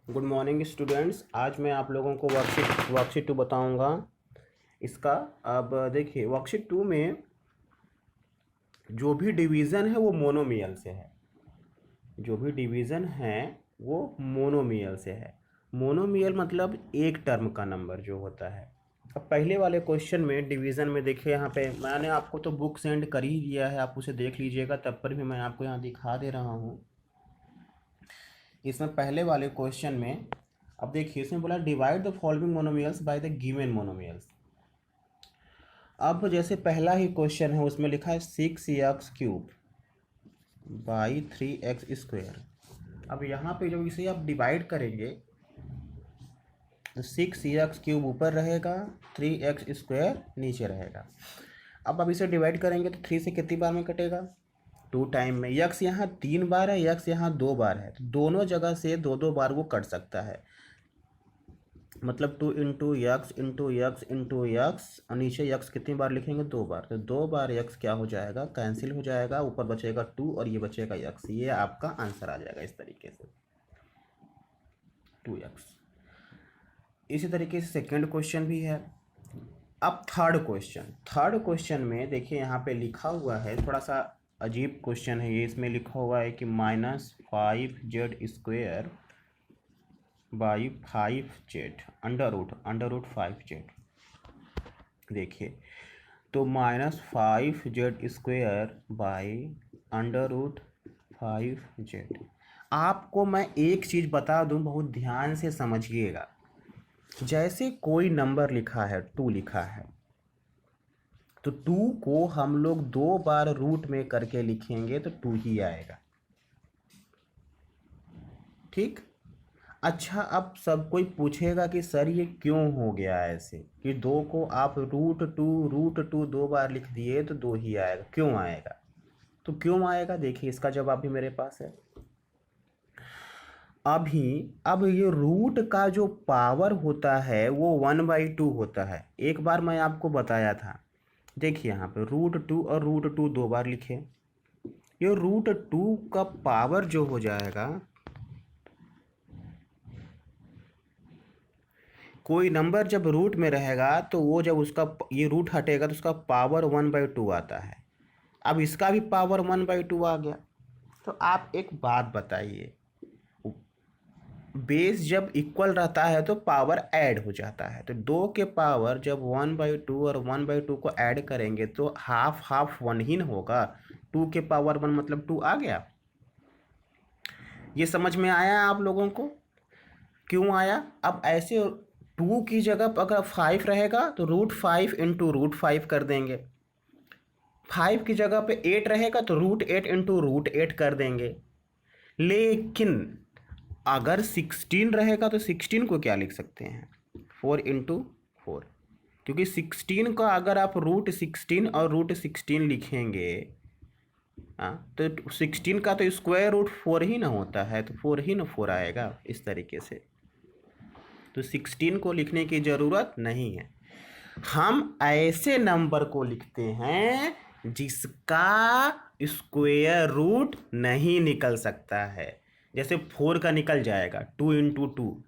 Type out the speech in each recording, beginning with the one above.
Good morning students. आज मैं आप लोगों को वर्कशीट 2 बताऊंगा इसका। अब देखिए वर्कशीट 2 में जो भी डिवीज़न है वो मोनोमियल से है। जो भी डिवीज़न है वो मोनोमियल से है। मोनोमियल मतलब एक टर्म का नंबर जो होता है। अब पहले वाले क्वेश्चन में डिवीज़न में देखिए, यहाँ पे मैंने आपको तो बुक सेंड कर ही दिया है, आप उसे देख लीजिएगा, तब पर भी मैं आपको यहाँ दिखा दे रहा हूँ। इसमें पहले वाले क्वेश्चन में अब देखिए, इसमें बोला divide the following monomials by the given monomials. अब जैसे पहला ही क्वेश्चन है उसमें लिखा है 6x³ बाई 3x²। अब यहाँ पे जब इसे आप डिवाइड करेंगे तो 6x³ ऊपर रहेगा, 3x² नीचे रहेगा। अब इसे डिवाइड करेंगे तो 3 से कितनी बार में कटेगा? 2 टाइम में। यक्स यहाँ 3 बार है, यक्स यहाँ 2 बार है, तो दोनों जगह से 2 बार वो कट सकता है। मतलब 2 into x into x into x, और नीचे यक्स कितनी बार लिखेंगे? 2 बार। तो 2 बार यक्स क्या हो जाएगा? कैंसिल हो जाएगा, ऊपर बचेगा 2 और ये बचेगा यक्स। ये आपका आंसर आ जाएगा इस तरीके से, 2x। इसी तरीके से सेकंड क्वेश्चन भी है। अब थर्ड क्वेश्चन में देखिए, यहाँ पे लिखा हुआ है, थोड़ा सा अजीब क्वेश्चन है ये। इसमें लिखा हुआ है कि -5z² by 5z under root 5z। देखिए तो -5z² by under root 5z। आपको मैं एक चीज़ बता दूं, बहुत ध्यान से समझिएगा। जैसे कोई नंबर लिखा है, 2 लिखा है, तो 2 को हम लोग 2 बार रूट में करके लिखेंगे तो 2 ही आएगा। ठीक। अच्छा, अब सब कोई पूछेगा कि सर ये क्यों हो गया ऐसे कि 2 को आप रूट टू 2 बार लिख दिए तो 2 ही आएगा, क्यों आएगा? तो क्यों आएगा, देखिए इसका जवाब भी मेरे पास है। अब ये रूट का जो पावर होता है वो 1/2 होता है। एक बार मैं आपको बताया था, देखिए यहाँ पे √2 और √2 2 बार लिखे। ये √2 का पावर जो हो जाएगा, कोई नंबर जब रूट में रहेगा तो वो जब उसका ये रूट हटेगा तो उसका पावर 1/2 आता है। अब इसका भी पावर 1/2 आ गया। तो आप एक बात बताइए, बेस जब इक्वल रहता है तो पावर ऐड हो जाता है। तो 2 के पावर जब 1/2 और 1/2 को ऐड करेंगे तो हाफ हाफ 1 ही ना होगा। 2 के पावर 1 मतलब 2 आ गया। ये समझ में आया आप लोगों को क्यों आया? अब ऐसे 2 की जगह पर अगर 5 रहेगा तो √5 इंटू √5 कर देंगे। 5 की जगह पे 8 रहेगा तो √8 इंटू √8 कर देंगे। लेकिन अगर 16 रहेगा तो 16 को क्या लिख सकते हैं? 4 इंटू 4। क्योंकि 16 का अगर आप √16 और √16 लिखेंगे, तो 16 का तो स्क्वायर रूट 4 ही ना होता है, तो 4 ही ना 4 आएगा इस तरीके से। तो 16 को लिखने की ज़रूरत नहीं है। हम ऐसे नंबर को लिखते हैं जिसका स्क्वायर रूट नहीं निकल सकता है। जैसे 4 का निकल जाएगा, 2 इंटू 2,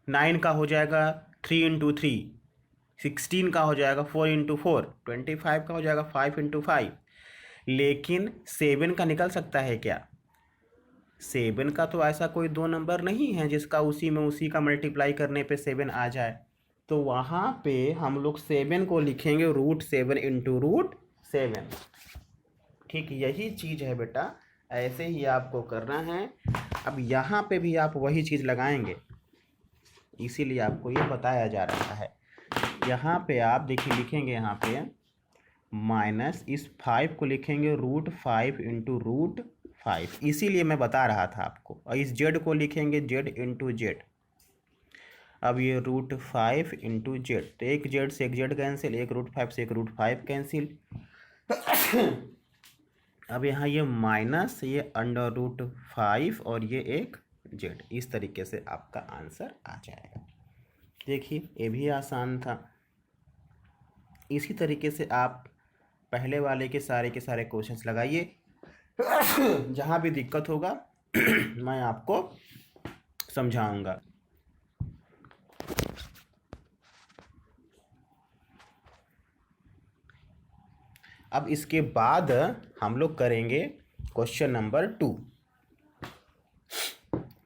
9 का हो जाएगा 3 इंटू 3, 16 का हो जाएगा 4 इंटू 4, 25 का हो जाएगा 5 इंटू 5। लेकिन 7 का निकल सकता है क्या? 7 का तो ऐसा कोई 2 नंबर नहीं है जिसका उसी का मल्टीप्लाई करने पे 7 आ जाए। तो वहाँ पे हम लोग 7 को लिखेंगे √7 इंटू √7। ठीक, यही चीज़ है बेटा, ऐसे ही आपको करना है। अब यहाँ पे भी आप वही चीज़ लगाएंगे, इसीलिए आपको ये बताया जा रहा है। यहाँ पे आप देखिए लिखेंगे, यहाँ पे माइनस इस 5 को लिखेंगे √5 इंटू √5, इसीलिए मैं बता रहा था आपको। और इस z को लिखेंगे z इंटू z। अब ये √5 इंटू z, तो एक z से एक z कैंसिल, एक √5 से एक √5 कैंसिल। अब यहाँ ये माइनस, ये अंडर √5 और ये एक z, इस तरीके से आपका आंसर आ जाएगा। देखिए ये भी आसान था। इसी तरीके से आप पहले वाले के सारे क्वेश्चंस लगाइए। जहाँ भी दिक्कत होगा मैं आपको समझाऊंगा। अब इसके बाद हम लोग करेंगे क्वेश्चन नंबर 2।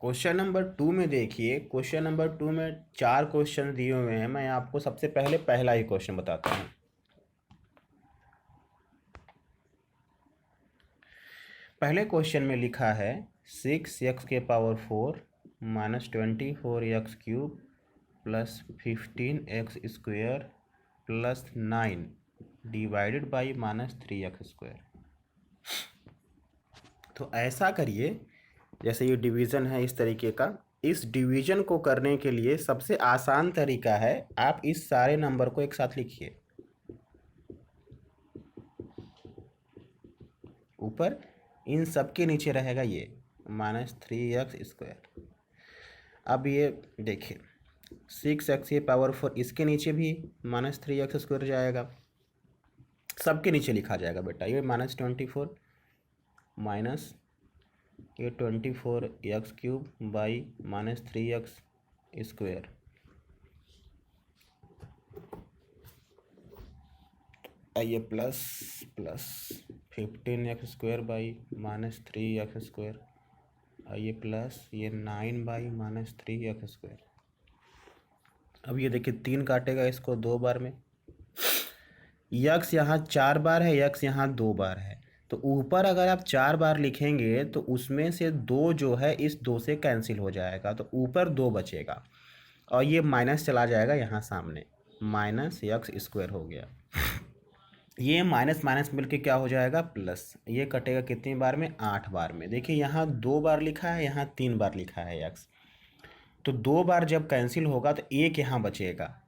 क्वेश्चन नंबर 2 में देखिए, क्वेश्चन नंबर 2 में 4 क्वेश्चन दिए हुए हैं। मैं आपको सबसे पहले पहला ही क्वेश्चन बताता हूँ। पहले क्वेश्चन में लिखा है 6x⁴ minus 24x³ plus 15x² plus 9 divided by -3x²। तो ऐसा करिए, जैसे ये डिवीज़न है इस तरीके का। इस डिवीज़न को करने के लिए सबसे आसान तरीका है, आप इस सारे नंबर को एक साथ लिखिए। ऊपर इन सब के नीचे रहेगा ये -3x²। अब ये देखिए 6x⁴ इसके नीचे भी -3x² जाएगा, सबके नीचे लिखा जाएगा बेटा। ये -24 माइनस ये 24x³ बाई -3x²। ये प्लस 15x² बाई -3x²। ये प्लस ये 9 बाई -3x²। अब ये देखिए 3 काटेगा इसको 2 बार में। यक्स यहाँ 4 बार है, यक्स यहाँ 2 बार है। तो ऊपर अगर आप 4 बार लिखेंगे तो उसमें से 2 जो है इस 2 से कैंसिल हो जाएगा, तो ऊपर 2 बचेगा और ये माइनस चला जाएगा यहाँ सामने, -x² हो गया। ये माइनस माइनस मिलके क्या हो जाएगा प्लस। ये कटेगा कितनी बार में 8 बार में। देखिए यहाँ 2 बार लिखा है, यहाँ 3 बार लिखा है x। तो 2 बार जब कैंसिल होगा तो एक यहाँ बचेगा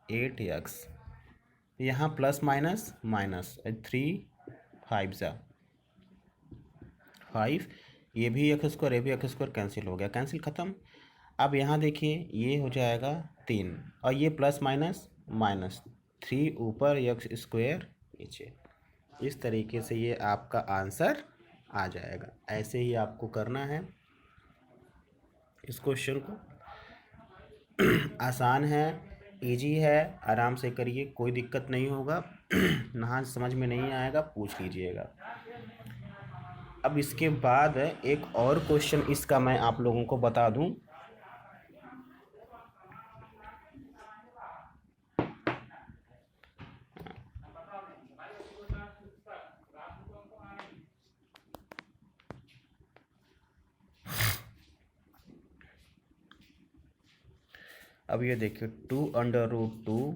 8x। यहाँ प्लस माइनस माइनस 3 5 ज़ा 5, ये भी x², ये भी x² कैंसिल हो गया, कैंसिल ख़त्म। अब यहाँ देखिए ये हो जाएगा 3 और ये प्लस माइनस माइनस 3 ऊपर x² नीचे। इस तरीके से ये आपका आंसर आ जाएगा। ऐसे ही आपको करना है इस क्वेश्चन को। आसान है, इजी है, आराम से करिए, कोई दिक्कत नहीं होगा। ना समझ में नहीं आएगा पूछ लीजिएगा। अब इसके बाद एक और क्वेश्चन इसका मैं आप लोगों को बता दूं। अब ये देखिए 2√2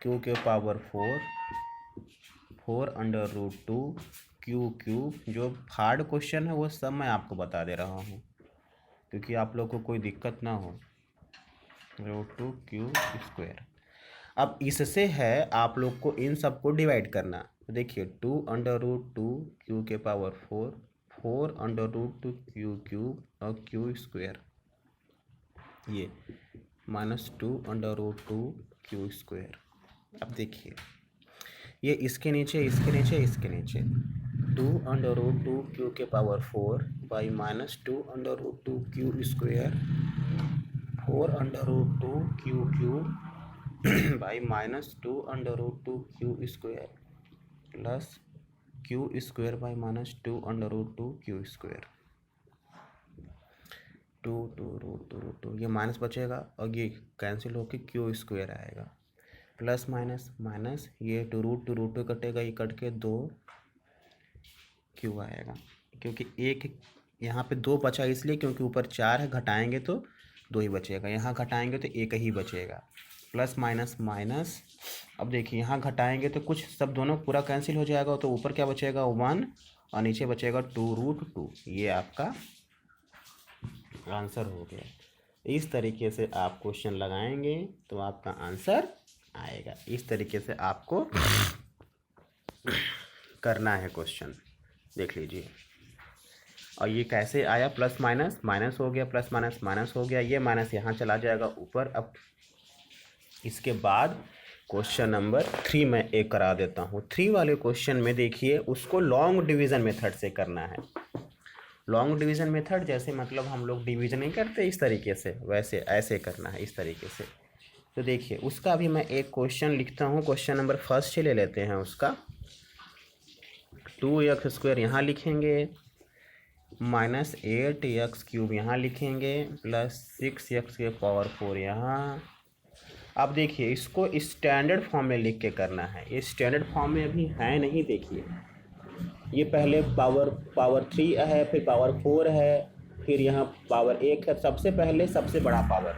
Q⁴ 4√2 Q³ जो हार्ड क्वेश्चन है वो सब मैं आपको बता दे रहा हूँ क्योंकि आप लोग को कोई दिक्कत ना हो। √2 Q²। अब इससे है आप लोग को इन सब को डिवाइड करना। तो देखिए 2√2 Q⁴ 4√2 Q³ और Q², ये -2√2 Q²। अब देखिए ये इसके नीचे इसके नीचे इसके नीचे 2√2 Q⁴ by -2√2 Q², 4√2 Q³ by -2√2 Q² plus Q² by -2√2 Q²। 2 ये माइनस बचेगा और ये कैंसिल होकर Q² आएगा। प्लस माइनस माइनस ये √2 कटेगा, ये कट के 2 Q आएगा क्योंकि एक यहाँ पे 2 बचा इसलिए क्योंकि ऊपर 4 है, घटाएंगे तो 2 ही बचेगा, यहाँ घटाएंगे तो 1 ही बचेगा। Plus minus minus. अब देखिए यहाँ घटाएंगे तो कुछ सब दोनों पूरा कैंसिल हो जाएगा, तो ऊपर क्या बचेगा 1 और नीचे बचेगा 2√2। ये आपका आंसर हो गया। इस तरीके से आप क्वेश्चन लगाएंगे तो आपका आंसर आएगा। इस तरीके से आपको करना है क्वेश्चन, देख लीजिए। और ये कैसे आया, प्लस माइनस माइनस हो गया, प्लस माइनस माइनस हो गया, ये माइनस यहाँ चला जाएगा ऊपर। अब इसके बाद क्वेश्चन नंबर 3 मैं एक करा देता हूँ। 3 वाले क्वेश्चन में देखिए उसको लॉन्ग डिवीज़न मेथड से करना है। लॉन्ग डिवीजन मेथड जैसे मतलब हम लोग डिवीजन नहीं करते इस तरीके से, वैसे ऐसे करना है इस तरीके से। तो देखिए उसका भी मैं एक क्वेश्चन लिखता हूँ, क्वेश्चन नंबर फर्स्ट से ले लेते हैं उसका। 2x² यहाँ लिखेंगे, -8x³ यहाँ लिखेंगे, +6x⁴ यहाँ। अब देखिए इसको स्टैंडर्ड फॉर्म में लिख के करना है, ये स्टैंडर्ड फॉर्म में अभी है नहीं। देखिए ये पहले पावर 3 है, फिर पावर 4 है, फिर यहाँ पावर 1 है। सबसे पहले सबसे बड़ा पावर,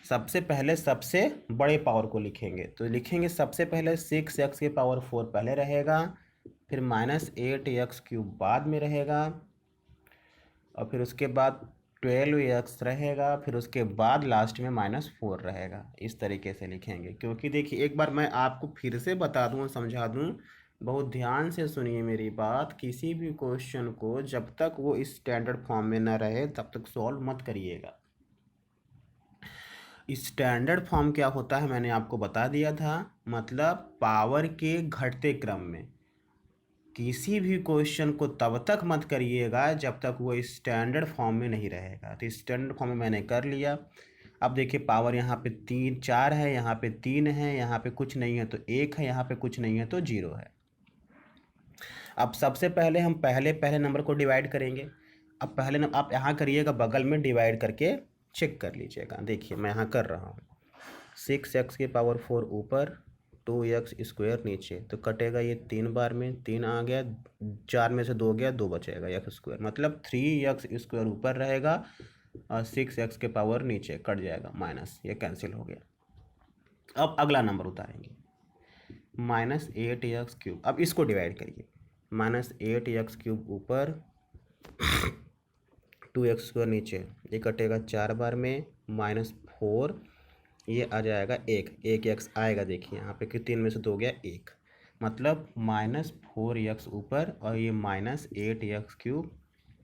सबसे पहले सबसे बड़े पावर को लिखेंगे। तो लिखेंगे सबसे पहले 6x⁴ पहले रहेगा, फिर -8x³ बाद में रहेगा, और फिर उसके बाद 12x रहेगा, फिर उसके बाद लास्ट में -4 रहेगा। इस तरीके से लिखेंगे। क्योंकि देखिए एक बार मैं आपको फिर से बता दूं, समझा दूं, बहुत ध्यान से सुनिए मेरी बात। किसी भी क्वेश्चन को जब तक वो स्टैंडर्ड फॉर्म में ना रहे तब तक सॉल्व मत करिएगा। स्टैंडर्ड फॉर्म क्या होता है मैंने आपको बता दिया था, मतलब पावर के घटते क्रम में। किसी भी क्वेश्चन को तब तक मत करिएगा जब तक वो स्टैंडर्ड फॉर्म में नहीं रहेगा। तो स्टैंडर्ड फॉर्म में मैंने कर लिया। अब देखिए पावर यहाँ पे 4 है, यहाँ पे 3 है, यहाँ पे कुछ नहीं है तो 1 है, यहाँ पे कुछ नहीं है तो 0 है। अब सबसे पहले हम पहले नंबर को डिवाइड करेंगे। अब पहले नंबर आप यहाँ करिएगा, बगल में डिवाइड करके चेक कर लीजिएगा। देखिए मैं यहाँ कर रहा हूँ, 6x⁴ ऊपर, 2x² नीचे, तो कटेगा ये 3 बार में, 3 आ गया, 4 में से 2 गया, 2 बचेगा x², मतलब 3x² ऊपर रहेगा और 6x नीचे कट जाएगा, माइनस, ये कैंसिल हो गया। अब अगला नंबर उतारेंगे, -8x³। अब इसको डिवाइड करिए, -8x³ ऊपर, 2x² नीचे, ये कटेगा 4 बार में, -4, ये आ जाएगा 1 x आएगा। देखिए यहाँ पे कि 3 में से 2 गया 1, मतलब -4x ऊपर और ये -8x³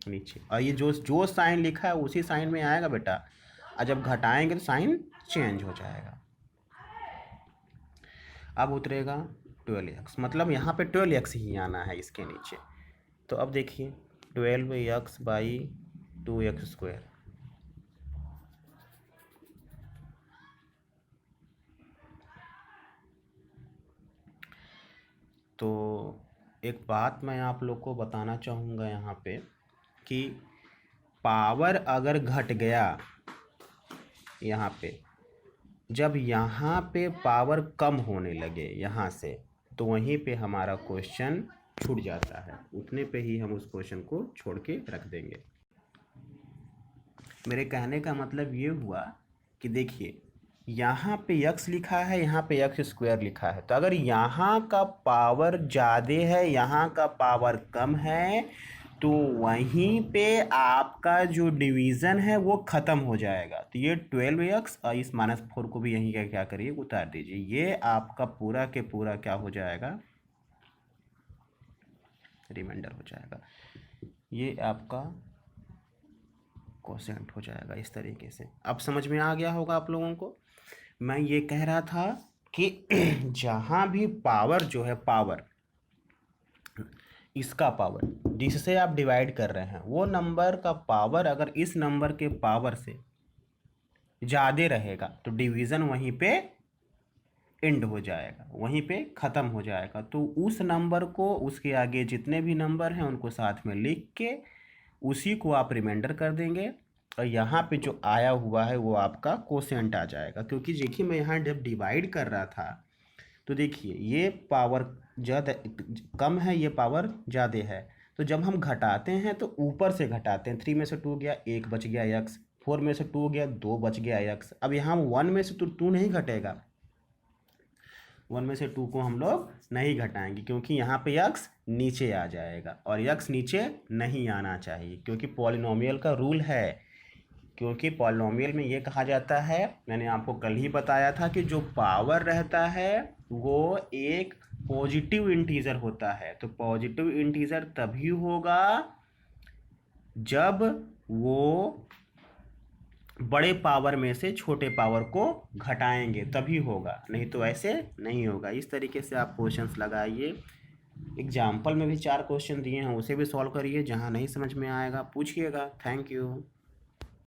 नीचे। और ये जो साइन लिखा है उसी साइन में आएगा बेटा, और जब घटाएंगे तो साइन चेंज हो जाएगा। अब उतरेगा 12x, मतलब यहाँ पे 12x ही आना है इसके नीचे। तो अब देखिए 12x/2x², तो एक बात मैं आप लोग को बताना चाहूँगा यहाँ पे कि पावर अगर घट गया यहाँ पे, जब यहाँ पे पावर कम होने लगे यहाँ से, तो वहीं पे हमारा क्वेश्चन छूट जाता है। उतने पे ही हम उस क्वेश्चन को छोड़ के रख देंगे। मेरे कहने का मतलब ये हुआ कि देखिए यहाँ पे x लिखा है, यहाँ पे x² लिखा है, तो अगर यहाँ का पावर ज़्यादा है, यहाँ का पावर कम है, तो वहीं पे आपका जो डिवीज़न है वो ख़त्म हो जाएगा। तो ये 12x और इस -4 को भी यहीं का क्या करिए, उतार दीजिए। ये आपका पूरा के पूरा क्या हो जाएगा, रिमाइंडर हो जाएगा। ये आपका कोसेंट हो जाएगा इस तरीके से। अब समझ में आ गया होगा आप लोगों को। मैं ये कह रहा था कि जहाँ भी पावर जो है, पावर, इसका पावर जिससे आप डिवाइड कर रहे हैं, वो नंबर का पावर अगर इस नंबर के पावर से ज़्यादा रहेगा तो डिवीज़न वहीं पे एंड हो जाएगा, वहीं पे ख़त्म हो जाएगा। तो उस नंबर को, उसके आगे जितने भी नंबर हैं उनको साथ में लिख के उसी को आप रिमाइंडर कर देंगे, और यहाँ पे जो आया हुआ है वो आपका कोसेंट आ जाएगा। क्योंकि देखिए मैं यहाँ जब डिवाइड कर रहा था तो देखिए ये पावर ज़्यादा कम है, ये पावर ज़्यादा है, तो जब हम घटाते हैं तो ऊपर से घटाते हैं। 3 में से 2 गया, 1 बच गया x, 4 में से 2 गया, 2 बच गया x। अब यहाँ 1 में से तो 2 नहीं घटेगा, 1 में से 2 को हम लोग नहीं घटाएंगे, क्योंकि यहाँ पे x नीचे आ जाएगा, और x नीचे नहीं आना चाहिए, क्योंकि पॉलिनोमियल का रूल है। क्योंकि पॉलिनोमियल में ये कहा जाता है, मैंने आपको कल ही बताया था, कि जो पावर रहता है वो एक पॉजिटिव इंटीजर होता है। तो पॉजिटिव इंटीजर तभी होगा जब वो बड़े पावर में से छोटे पावर को घटाएंगे तभी होगा, नहीं तो ऐसे नहीं होगा। इस तरीके से आप क्वेश्चंस लगाइए। एग्जाम्पल में भी 4 क्वेश्चन दिए हैं, उसे भी सॉल्व करिए, जहाँ नहीं समझ में आएगा पूछिएगा। Thank you.